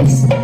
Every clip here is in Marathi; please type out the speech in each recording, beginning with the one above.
Gracias.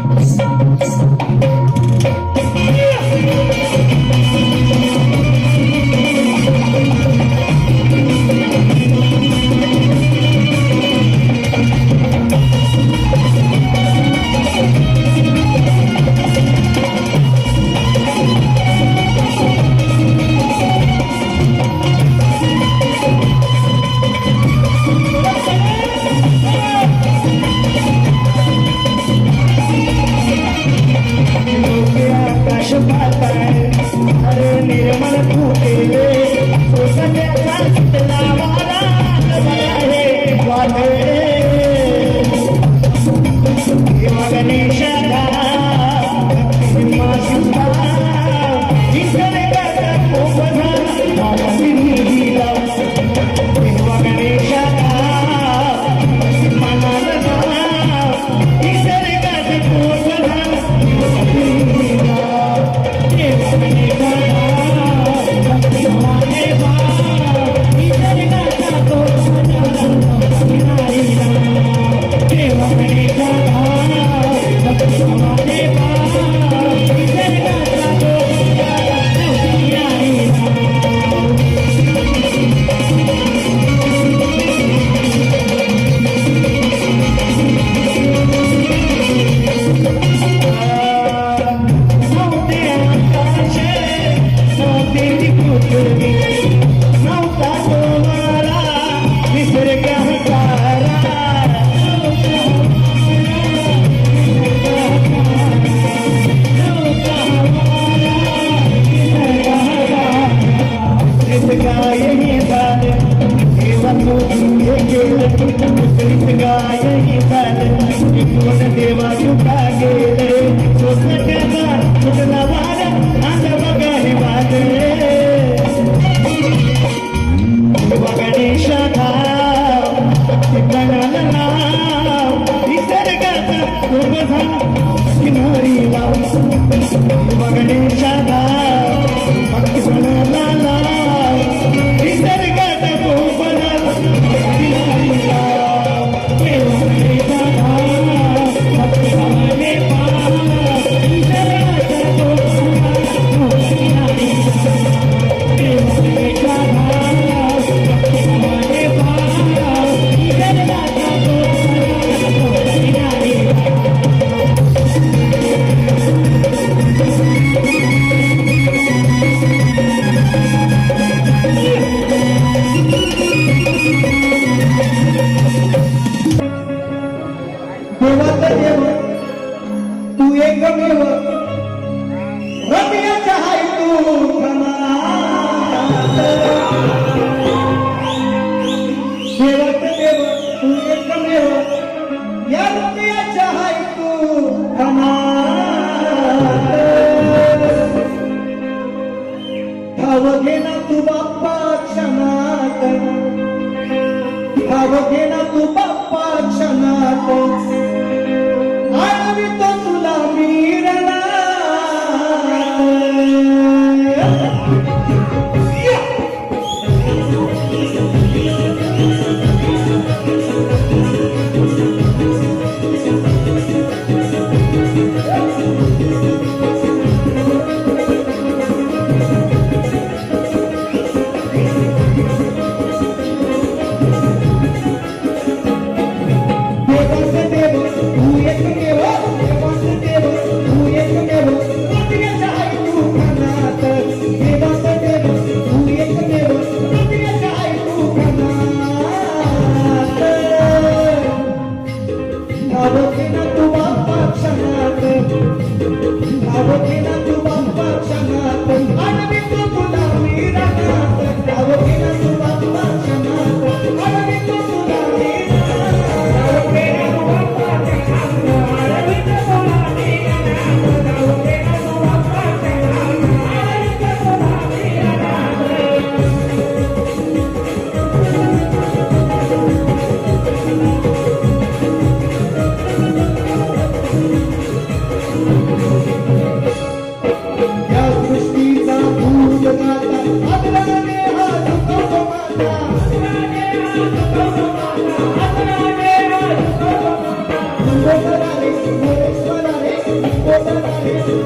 Yeah.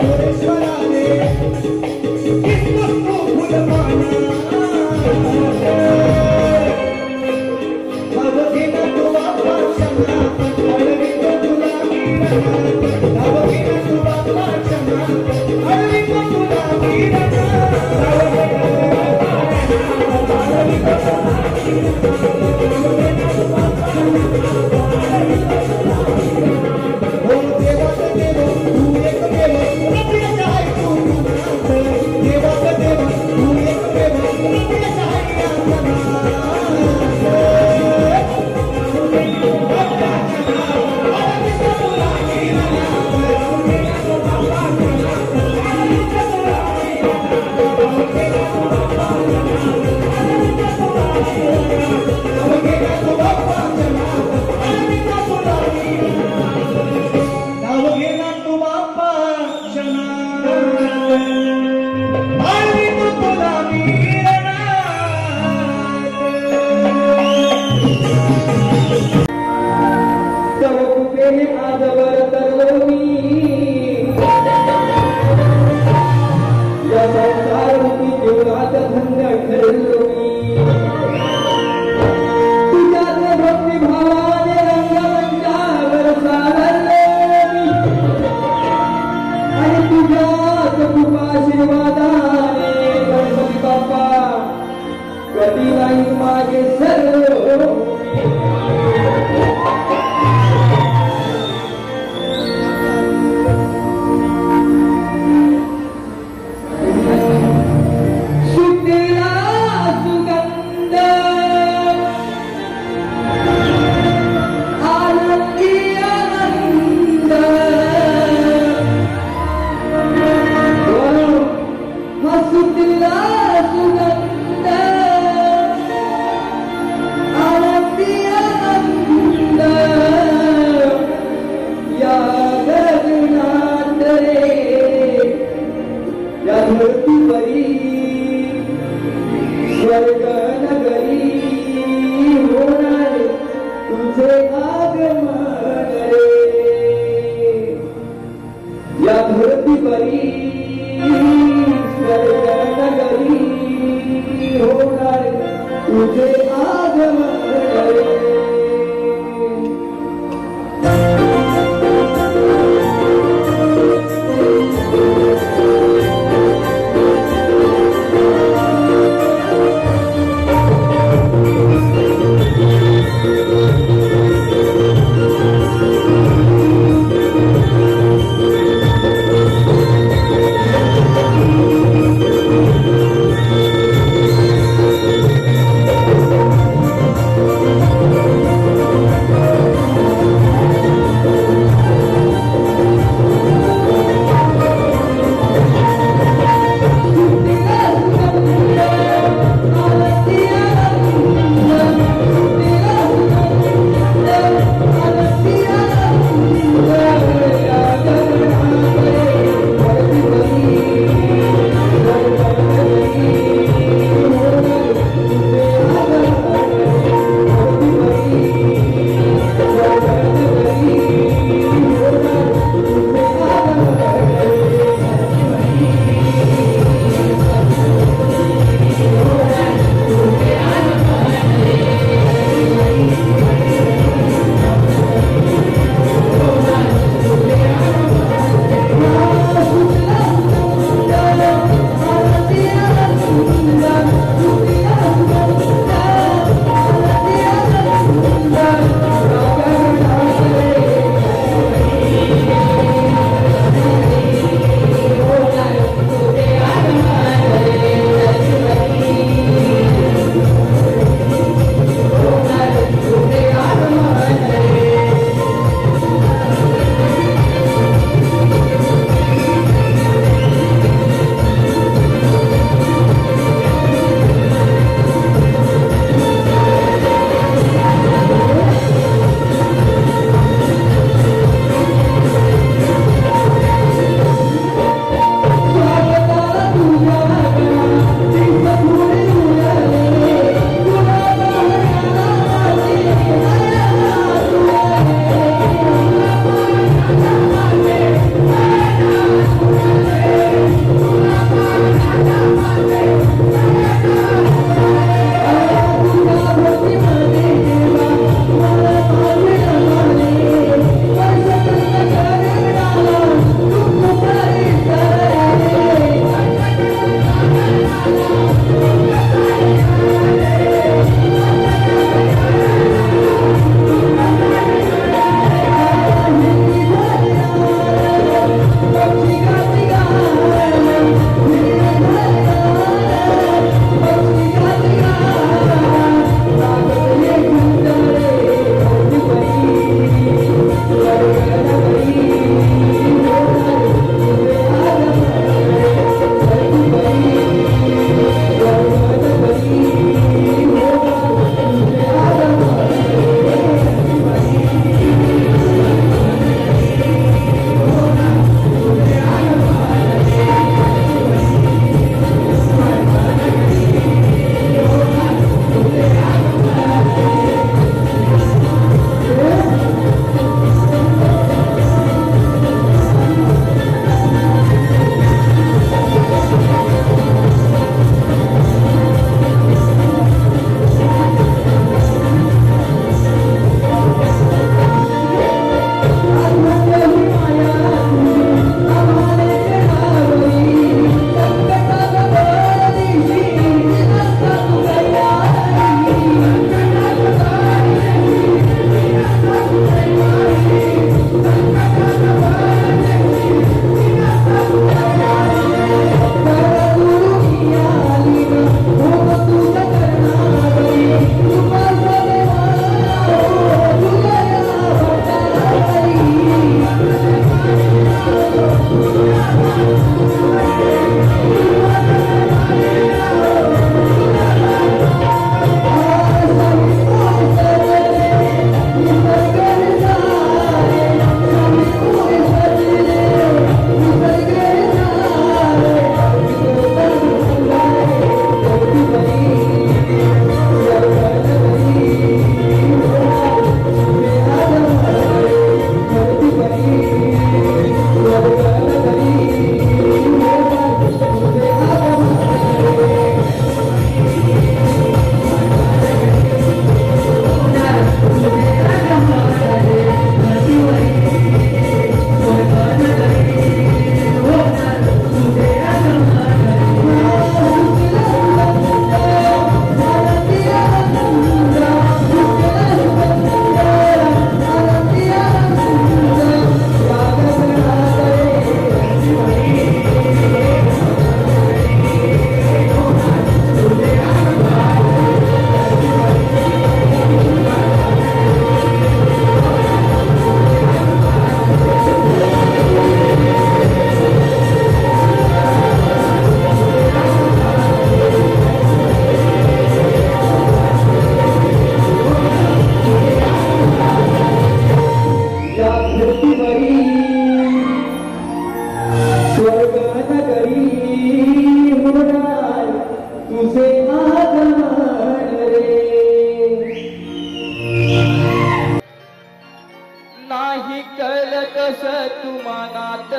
तुमानात.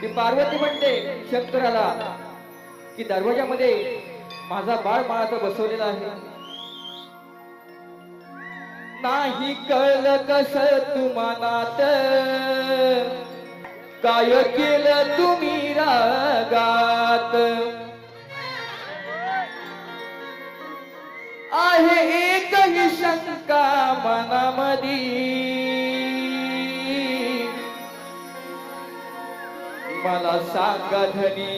ती पार्वती म्हणते शंकराला की दरवाजामध्ये माझा बाळ माळाचा बसवलेला आहे. नाही कळलं कस तुमानात, काय केलं तुम्ही रागात. आहे एकही शंका मनामधी, मला सांगा धनी,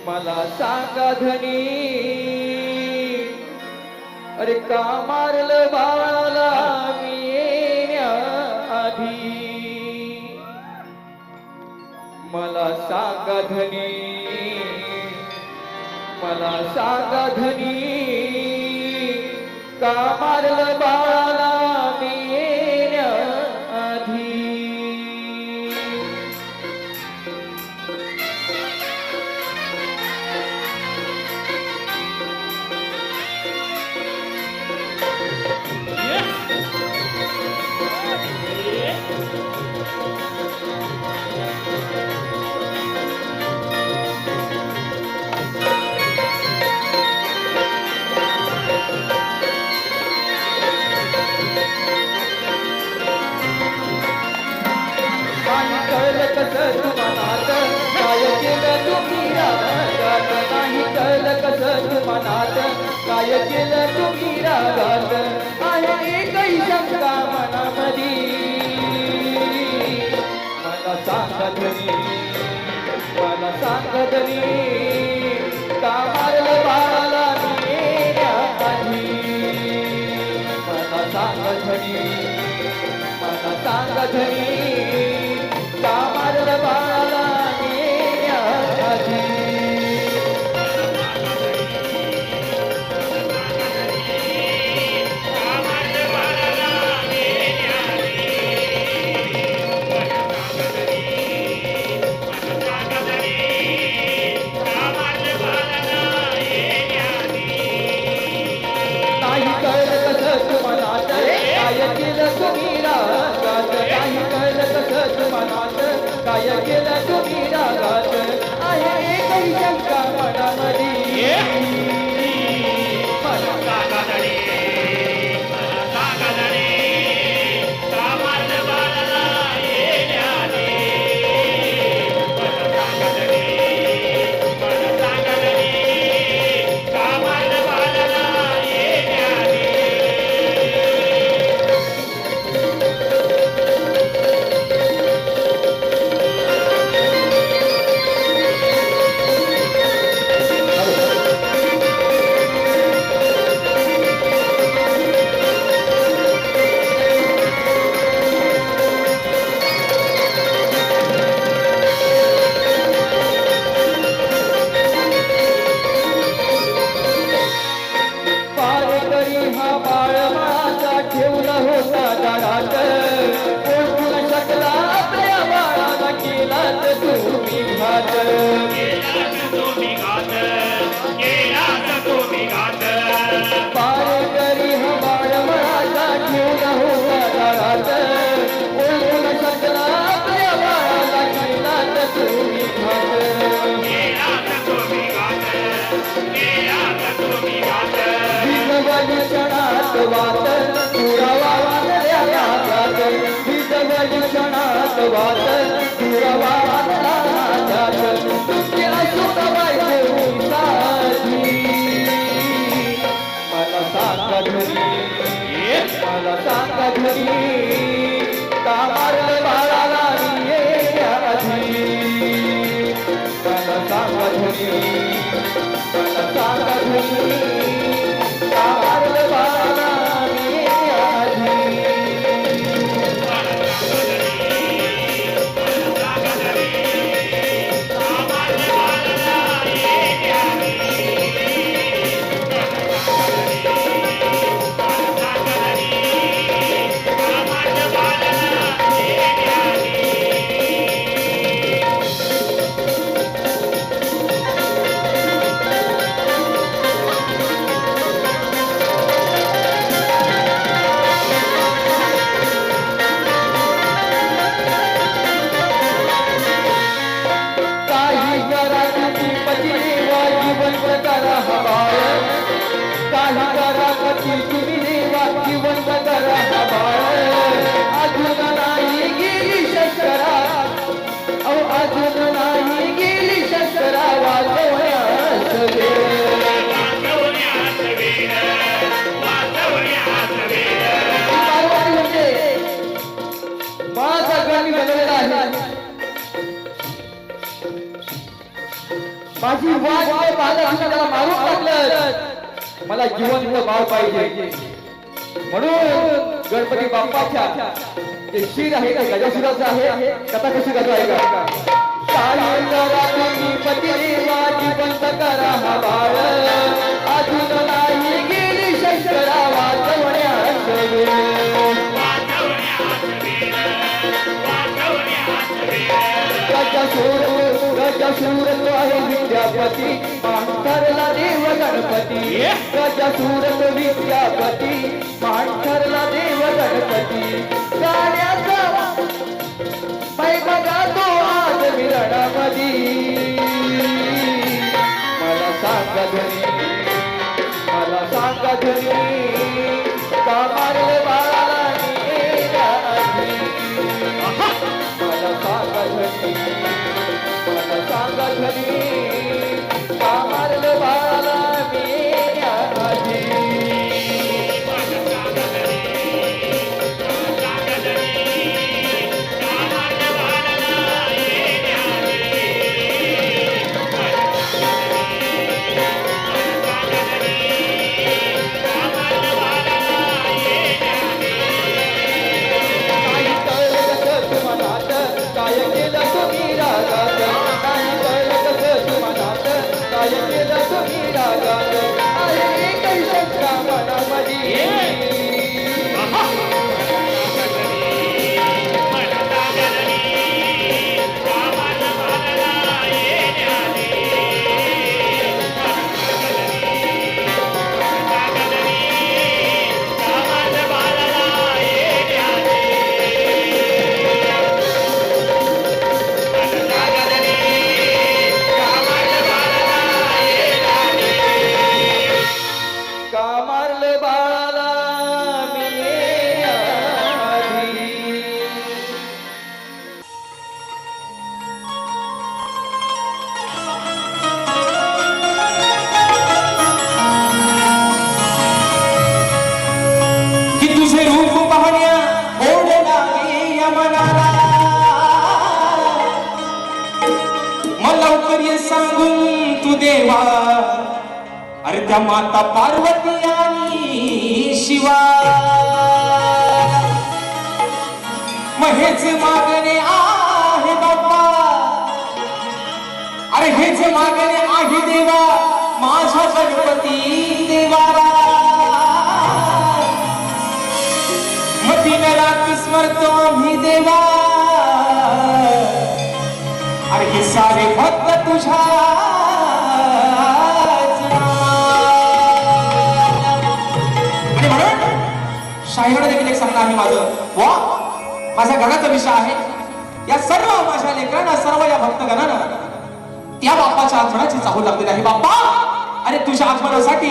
मला सांगा धनी. अरे का मारलं बाळाला मी येण्याआधी. मला सांगा धनी, मला सांगा धनी. का मारलं बाळाला मी येण्याआधी. कसं तुमानात, काय केलं तुम्ही रागात. नाही कळलं कसं तुमानात, काय केलं तुम्ही रागात. आहे एकही शंका मनामधी, मला सांगा धनी, मला सांगा धनी. का मारलं बाळाला मी येण्याआधी. मला सांगा धनी, मला सांगा धनी. का मारलं बाळाला मी येण्याआधी. नाही कळलं कसं तुमानात, काय केलं तुम्ही रागात. नाही कळलं कसं तुमानात, काय केलं तुम्ही रागात. आहे एकही शंका मनामधी, मला सांगा धनी, मला सांगा धनी. का मारलं बाळाला येण्याआधी. मला सांगा धनी, मला सांगा धनी. का मारलं बाळाला येण्याआधी. हा बाळ माझा ठेवला होता दारात. ओळखून शकला आपल्या बाळाला केलात तुम्ही घात. पारकरी हा बाळ माझा ठेवला होता दारात. ओळखून शकला आपल्या बाळाला केलात तुम्ही घात. क्षणात वात पुरावा वाचल्या नागात. क्षणात वात पुरावा वाचला नागात. तुझ्या सुख बायको साधी. मला सांगा धनी, मला सांगा धनी. का मारलं बाळाला मी येण्याआधी. मला सांगा धनी, मला सांगा धनी. माझी वाट बालकृष्णाला मारून टाकलं, मला जिवंत बाळ पाहिजे. म्हणून गणपती बाप्पाच्या जे शिर आहे ते गजासुराचं आहे. कथा कशी करतो ऐका. पती देवाची बंद करा हा बाळ, अजून नाही गेली शंकरा वाचवण्यास वेळ. गजासूर तो आहे विद्यापती, ठरला देव गणपती. गजासूर तो विद्यापती, ठरला देव गणपती. गाण्याचा बघा तो आज विरणामधी. मला सांगा धनी, मला सांगा धनी, का मारले बाळाला नेण्याआधी. मला सांगा धनी, मला सांगा धनी, का मारले बाळाला नेण्याआधी. सांगून तू देवा, अरे त्या माता पार्वती आणि शिवा. मग हेच मागणे आहे बाप्पा, अरे हेच मागणे आहे देवा माझा गणपती देवाला. मग दिन रात स्मरतो आम्ही देवा, अरे हे सारे भक्त तुझ्या. आणि म्हणून शाहीराला देखील एक सांगणं आहे माझं. वा माझ्या गणाचा विषय आहे. या सर्व माझ्या लेकरांना, सर्व या भक्तगणांना त्या बाप्पाच्या आगमनाची चाहूल लागलेली आहे. बाप्पा अरे तुझ्या आगमनासाठी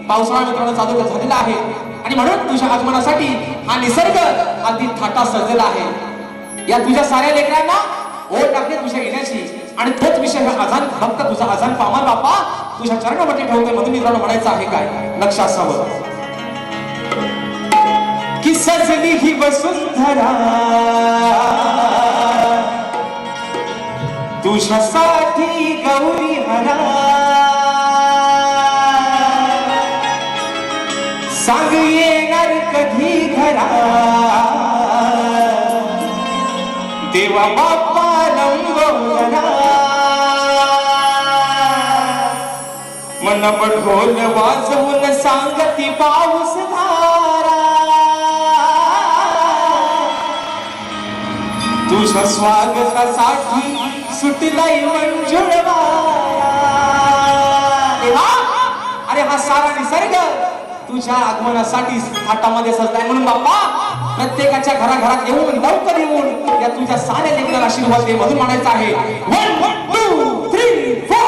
पावसाळा मित्रांनो चालू झालेला आहे, आणि म्हणून तुझ्या आगमनासाठी हा निसर्ग अगदी थाटा सजलेला आहे. या तुझ्या साऱ्या लेकरांना ओढ लागते तुझ्या येण्याची, आणि तोच विषय अजान भक्त तुझा अजान पामार बाप्पा तुझ्या चरणावरती ठेवते. मधून मित्रांनो म्हणायचं आहे काय लक्षात असावं की सजली ही वसुंधरा तुझ्यासाठी गौरी हरा. सांग येणार कधी घरा देवा बाप्पा लंबवला. मन ढोल वाजवून सांगती पाऊस धारा. तुझ्या स्वागतासाठी सुटलाय मंजुळ वारा. देवा अरे हा सारा निसर्ग तुझ्या आगमनासाठी थाटामध्ये सजलाय. म्हणून बाप्पा प्रत्येकाच्या घराघरात येऊन लवकर येऊन या तुझ्या साऱ्या लेकराला आशीर्वाद दे. मधून म्हणायचं आहे 1 2 3 4.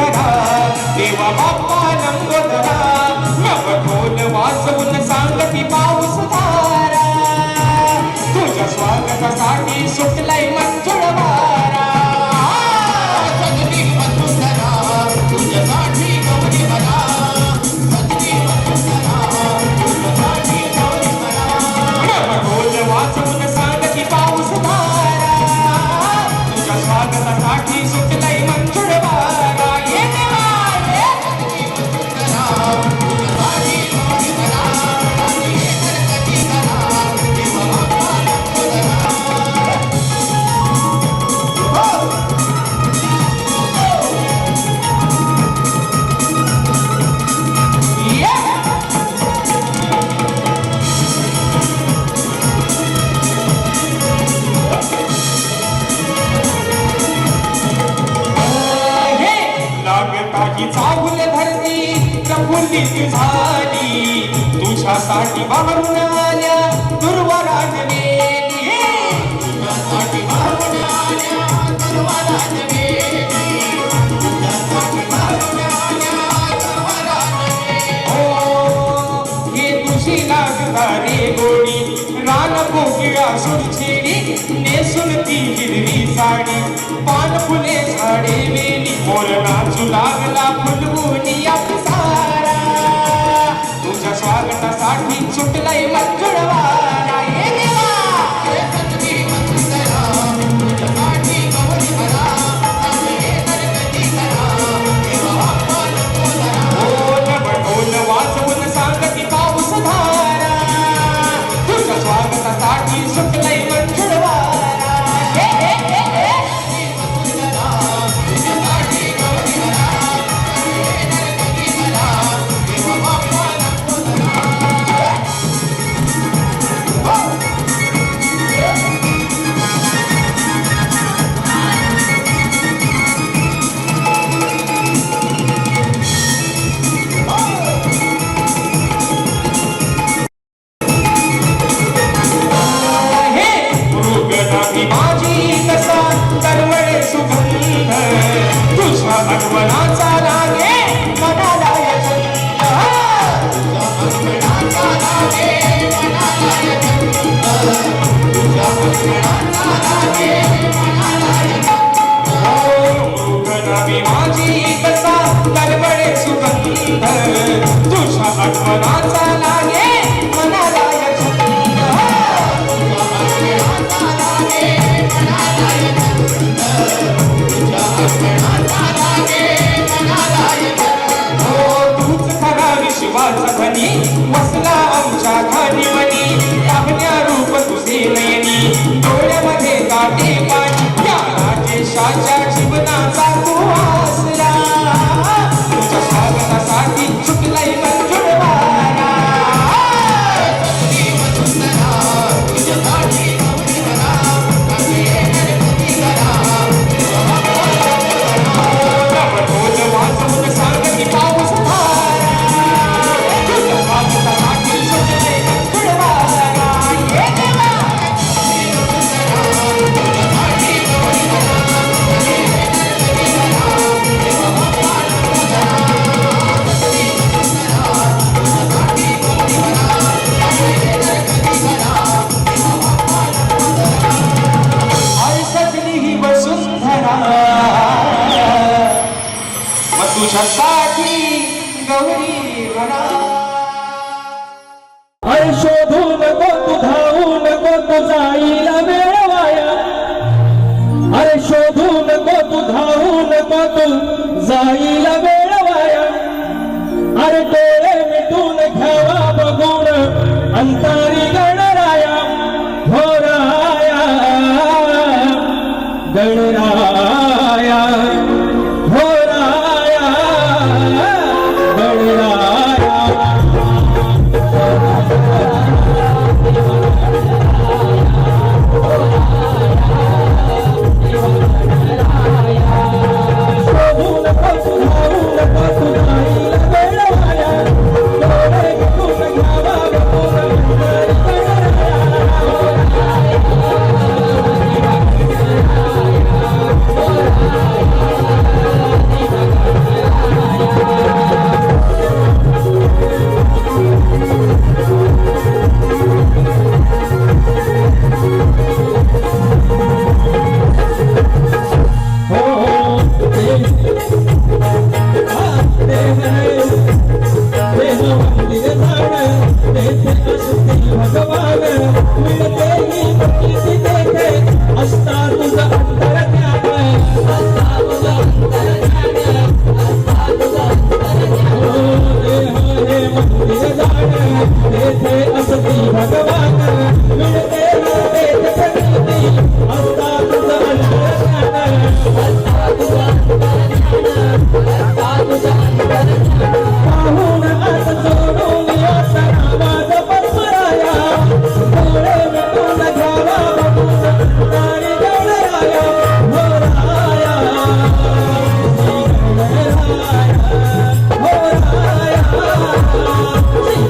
भरा देवा बाप्पा लंबोदरा नव ढोल वाजवून सांगती पाऊस धारा तुझ्या स्वागतासाठी सुटलाय मंजुळ वारा सगळी वसुंधरा तुझ्यासाठी गौरी बरा सगळी वसुंधरा तुझ्यासाठी गौरी बरा नव ढोल वाजवून सांगती पाऊस धारा तुझ्या स्वागतासाठी सुटलाय मंजुळ वारा ये देवा ये सगळी वसुंधरा तुझ्यासाठी गौरी बरा सगळी गणपती करा देवा बाप्पा लागताची चाहूल धरती प्रफुल्लित झाली तुझ्यासाठी बाहेरून आल्या दुर्वराजवेली तुझ्यासाठी वारून आल्या सर्वांना वेदी तुझ्यासाठी वारून आल्या सर्वांना हो हे तुझी लागता रे गोडी रान कोकिळा सुरछेडी नेसून ती हिरवी साडी पान फुले झाडे वेली मोर नाचू लागला फुलवून या सारा तुझ्या स्वागतासाठी सुटलाय मंजुळ वारा ये देवा सगळी वसुंधरा तुझ्यासाठी गौरी बरा सगळे गणपती करा देवा बाप्पा लंबोदरा ढोल वाजवून सांगती पाऊस धारा तुझ्या स्वागतासाठी सुटलाय मंजुळ वारा हे, हे, हे, हे. वसुंधरा तुझ्यासाठी गौरी बरा सगळे गणपती करा देवा बाप्पा लंबोदरा हे मृगनाभी माझी कसा करवळे सुगंध तुझ्या आठवणाचा लागे मनाला छंद अर्पणाचा लागे मनाला छंद तुझ्या अर्पणाचा लागे मनाला मृगनाभी माझी कसा करवळे सुगंध तुझ्या आठवणाचा लागे मनाला छंद अर्पणाचा लागे मनाला छंद तुझ्या अर्पणाचा लागे मनाला छंद तूच खरा विश्वाचा धनी वसला आमच्या घाणी मनी पाहण्या रूप तुझे नयनी डोळ्यामध्ये काटे पाणी या राजेशाच्या जीवनाचा तू आसरा तुझ्या स्वागतासाठी सुटलाय मंजुळ वारा सगळी वसुंधरा तुझ्यासाठी गौरी बरा सगळे गणपती करा देवा बाप्पा ढोल वाजवून सांगती पाऊस धारा तुझ्या स्वागतासाठी सुटलाय मंजुळ वारा ये देवा तुझ्यासाठी गौरी बरा सगळे गणपती करा देवा बाप्पा सगळी वसुंधरा तुझ्यासाठी गौरी बरा सगळे गणपती करा देवा बाप्पा आई सजली ही वसुंधरा मग तुझ्यासाठी गौरी म्हणा अरे शोधू नको तू धावू नको तू जाईल वेळ वाया अरे शोधू नको तू धावू नको तू जाईल वेळ वाया अरे डोळे मिटून घ्यावा बघून अंतरी गणराया हो राया गणराया हो राया गणराया पाहून आत सोडून याचा आवाज परपराया डोळे मिटून घ्यावा बघून अंतरी गणराया हो राया श्री गणराया हो राया श्री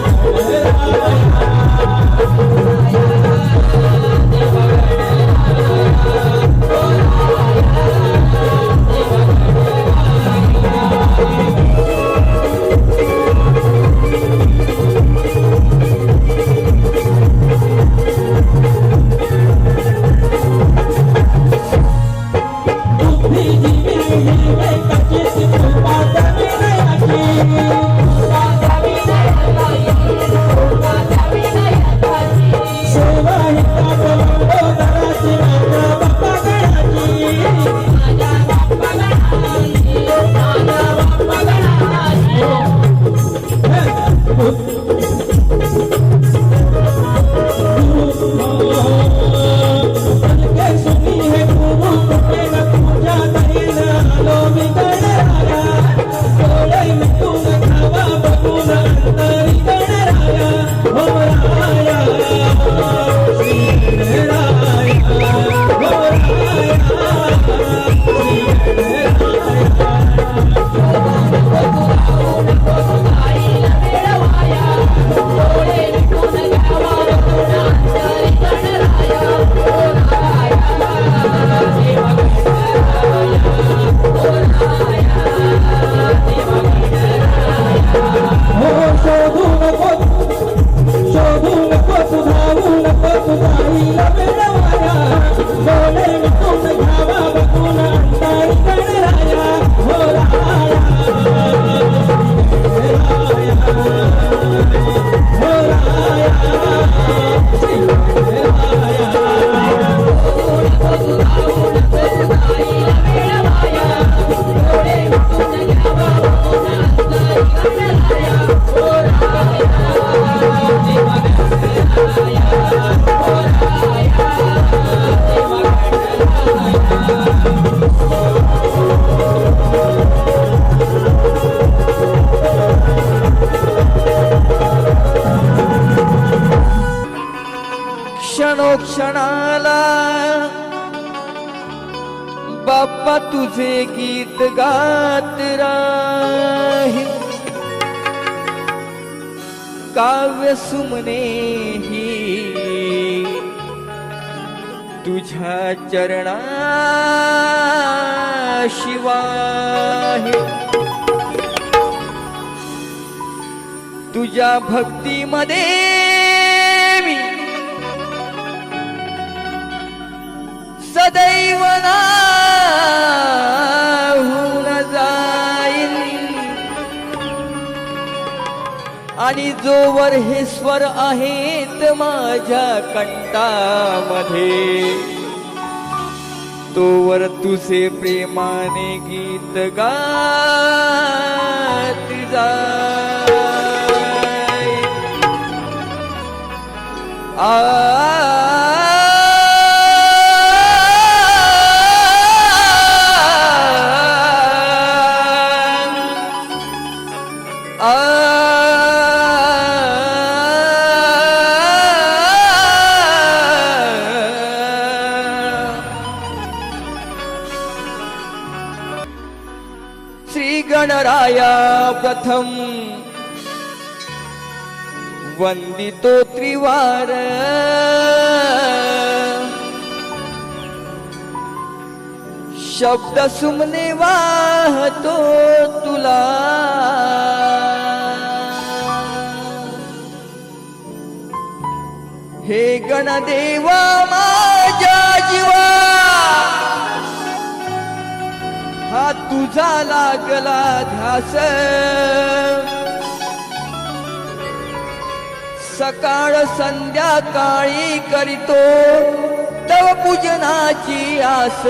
क्षणोक्षणाला बाप्पा तुझे गीत गात राहील काव्य सुमने ही तुझ्या चरणाशिवाय तुझ्या भक्तीमध्ये मी सदैव नाहून जाईन आणि जोवर हे स्वर आहेत माझ्या कंठामध्ये तोवर तुझे प्रेमाने गीत गात जाय श्री गणराया प्रथम वंदितो त्रिवार शब्द सुमने वाहतो तुला हे गणदेवा माझ्या जीवा हा तुझा लागला ध्यास सकाळ संध्याकाळी करीतो तव पूजनाची आस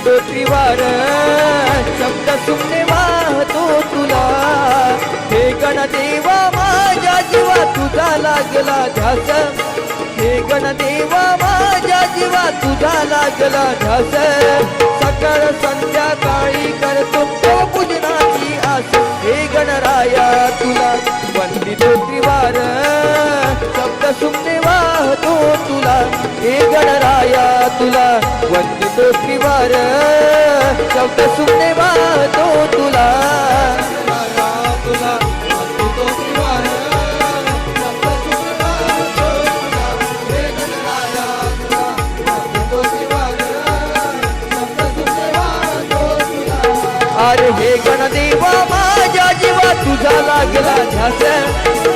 वंदितो त्रिवार शब्द सुमने वाहतो तुला हे गणदेवा माझ्या जीवा तुझा लागला ध्यास हे गणदेवा माझ्या जीवा तुझा लागला ध्यास सकाळ संध्याकाळी करतो तो पूजनाची आस हे गणराया तुला वंदितो त्रिवार शब्द सुमने वाहतो तुला हे गणराया तुला वंदितो त्रिवार शब्द सुमने वाहतो तुला तुला वंदितो त्रिवार शब्द सुमने वाहतो तुला हे गणराया तुला वंदितो त्रिवार शब्द सुमने वाहतो तुला अरे हे गणदेवा माझ्या जीवा तुझा लागला ध्यास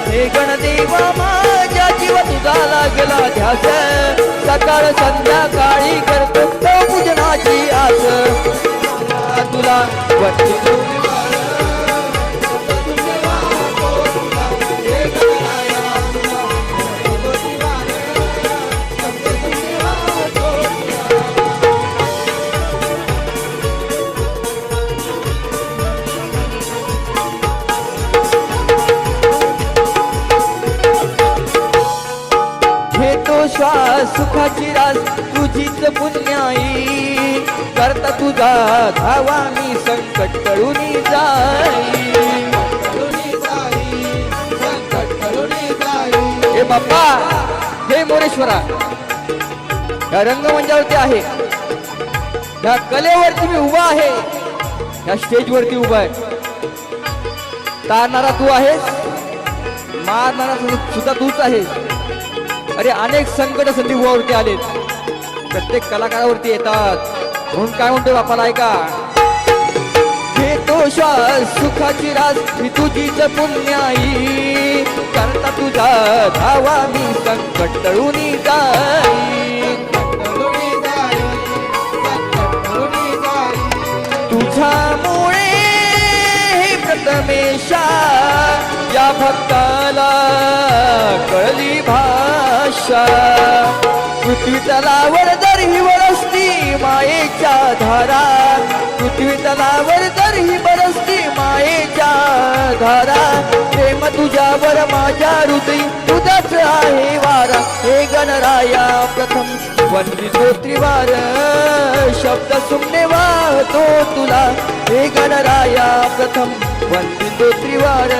हे गणदेवा माझ्या जीवा तुझा लागला ध्यास सकाळ संध्याकाळी करतो तो पूजनाची आस तुला वंदितो त्रिवार शब्द सुमने वाहतो तुला हे गणराया तुला वंदितो त्रिवार शब्द सुमने वाहतो घेतो श्वास सुखाची रास तुझीच पुण्याई करता तुझा धावा मी संकट टळून जाई हे बाप्पा हे मोरेश्वरा या रंगमंचावरती आहे या कलेवरती मी उभा आहे या स्टेजवरती उभा आहे तारणारा तू आहेस मारणारा सुद्धा तूच आहेस अरे अनेक संकट संधीवरती आले प्रत्येक कलाकारावरती येतात म्हणून काय म्हणतोय बापाला ऐका घेतो श्वास सुखाची रास मी तुझीच पुण्याई करता तुझा धावा मी संकट टळून जाई तुझ्यामुळे हे प्रथमेशा या भक्ताला कळली भाषा पृथ्वी तलावर जर ही बरसती मायेच्या धारा पृथ्वी तलावर जर ही बरसती मायेच्या धारा प्रेम तुझ्यावर माझ्या हृदयी तुझाच आहे वारा हे गणराया प्रथम वंदितो त्रिवार शब्द सुमने वाहतो तुला हे गणराया प्रथम वंदितो त्रिवार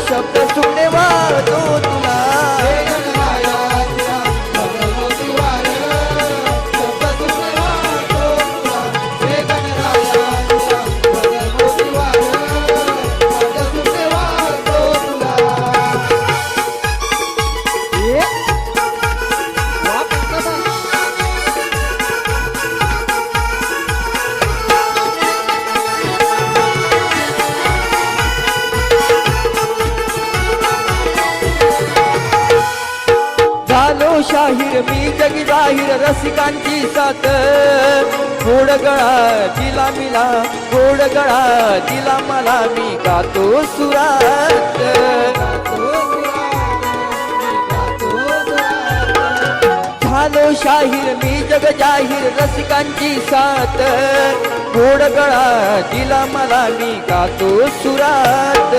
शब्द सुमने वाहतो तुला हे गणराया तुला वंदितो त्रिवार शब्द सुमने वाहतो तुला हे गणराया तुला वंदितो त्रिवार शब्द सुमने वाहतो तुला हे झालो शाहीर मी जगी जाहीर रसिकांची साथ गोड गळा दिला मिला गोड गळा दिला मला मी गातो सुरात झालो शाहीर मी जग जाहीर रसिकांची साथ गोड गळा दिला मला मी गातो सुरात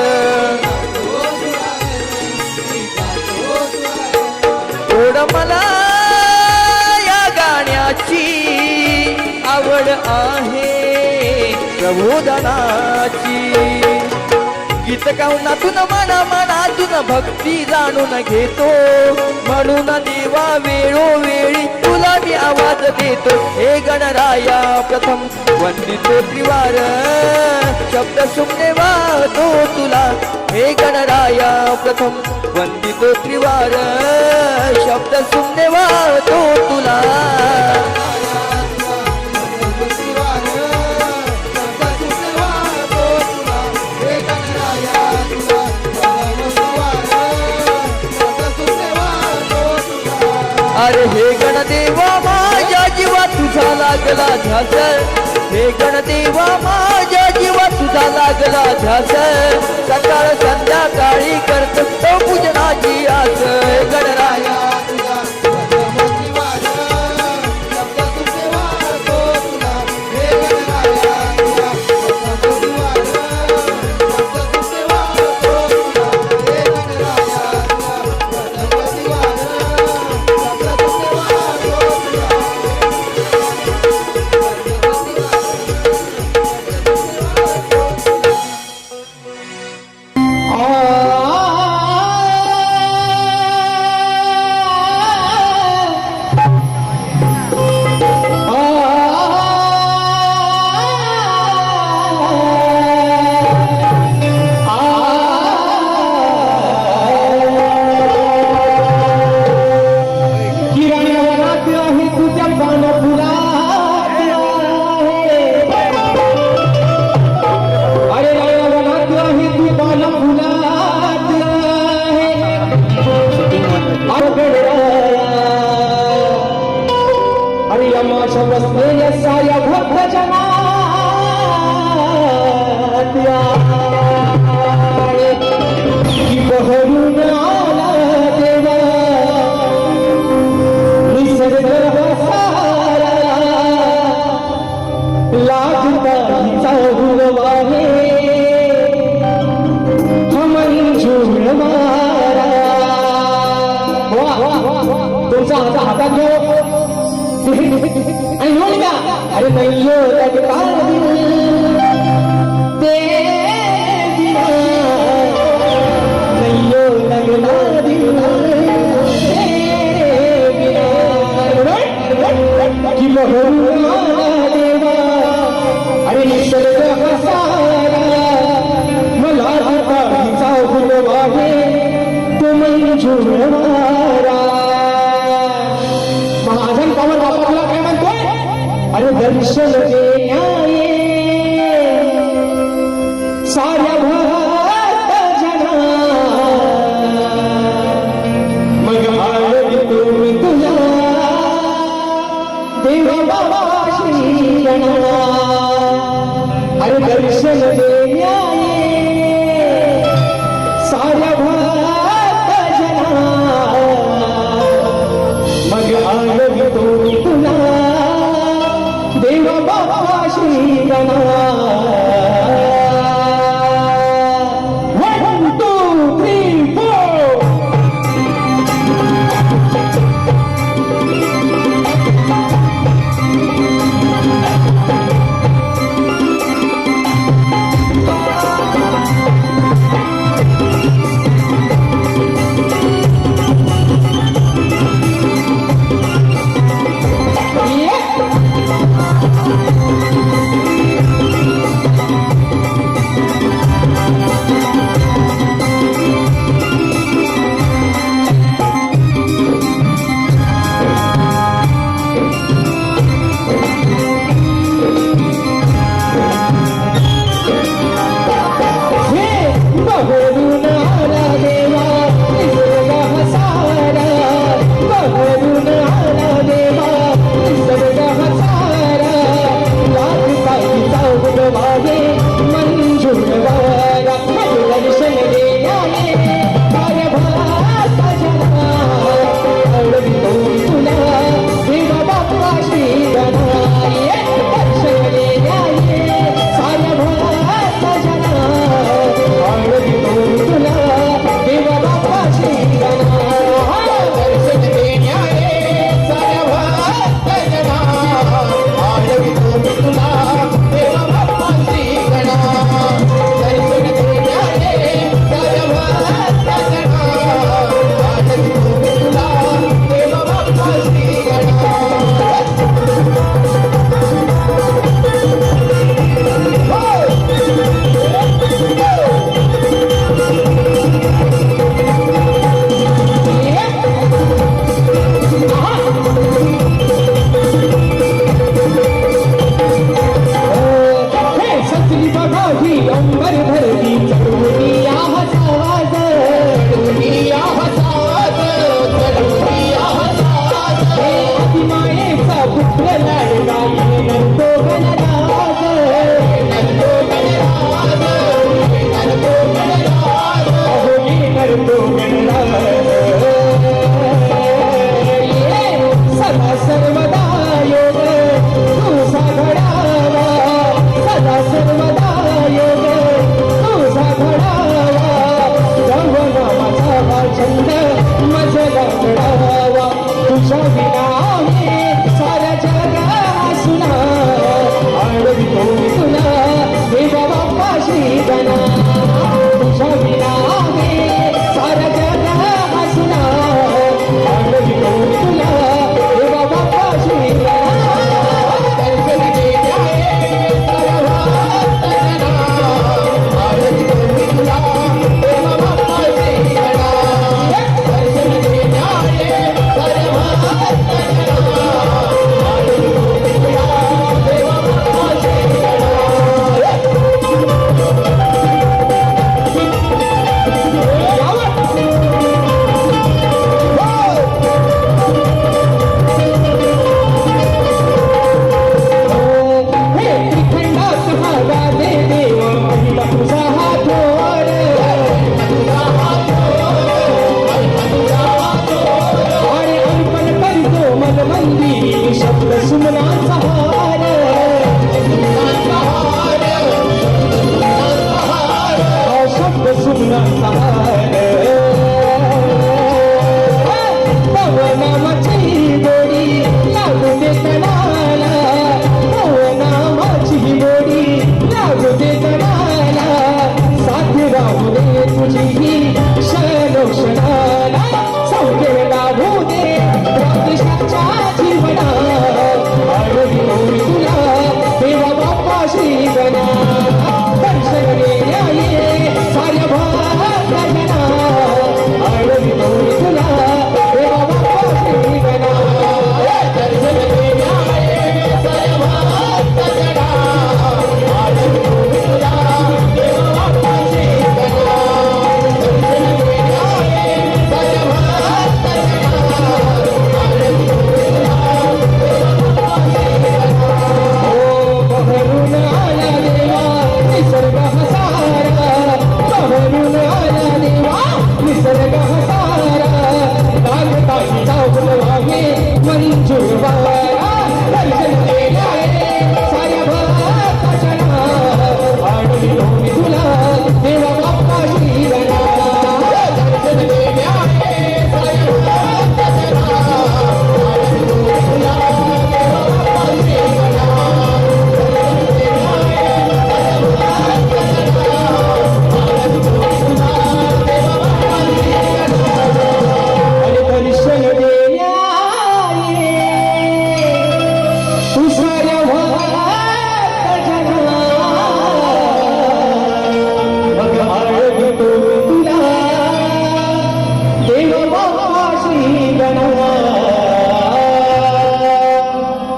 गोड मला या गाण्याची आवड आहे प्रबोधनाची गीत गाऊनातून मनातून भक्ती जाणून घेतो म्हणून देवा वेळोवेळी तुला मी आवाज देतो हे गणराया प्रथम वंदितो त्रिवार शब्द सुमने वाहतो तुला हे गणराया प्रथम वंदितो त्रिवार शब्द सुमने वाहतो तुला अरे हे गणदेवा माझ्या जीवा तुझा लागला ध्यास हे गणदेवा माझ्या जीवा तुझा लागला ध्यास सकाळ संध्याकाळी करतो तो पूजनाची आस हे गणराया तुझा बसलेल्या साया भक्तजनात की बहरून आला देवा निसर्ग सारा लागता हिचा हुरवाहे मंजूर मारा तुमचा हातात घेऊ आणि म्हणून का अरे नैयो लगता ते बिना नैयो लगना बिना तेरे बिना की बहरुना देवा अरे निसर्ग सारा मला आता हिचा गुणवाहे तो मंजूर मारा महाजन पवन बाबाला काय म्हणतोय अरे दर्शन देण्याये साऱ्या भक्त जना मग आळवी तुम्ही तुझ्या देवा बाबा श्री गणा अरे दर्शन देण्याये साऱ्या भक्त जना मग आळवी तुम्ही तुला देवा बाबा सहान पवनामाची गोडी लागू दे तणाला पवनामाची गोडी लागू दे तणाला साथ राहू दे तुझी ही क्षणोक्षणाला सौंदर्य लाभू दे राधेशाच्या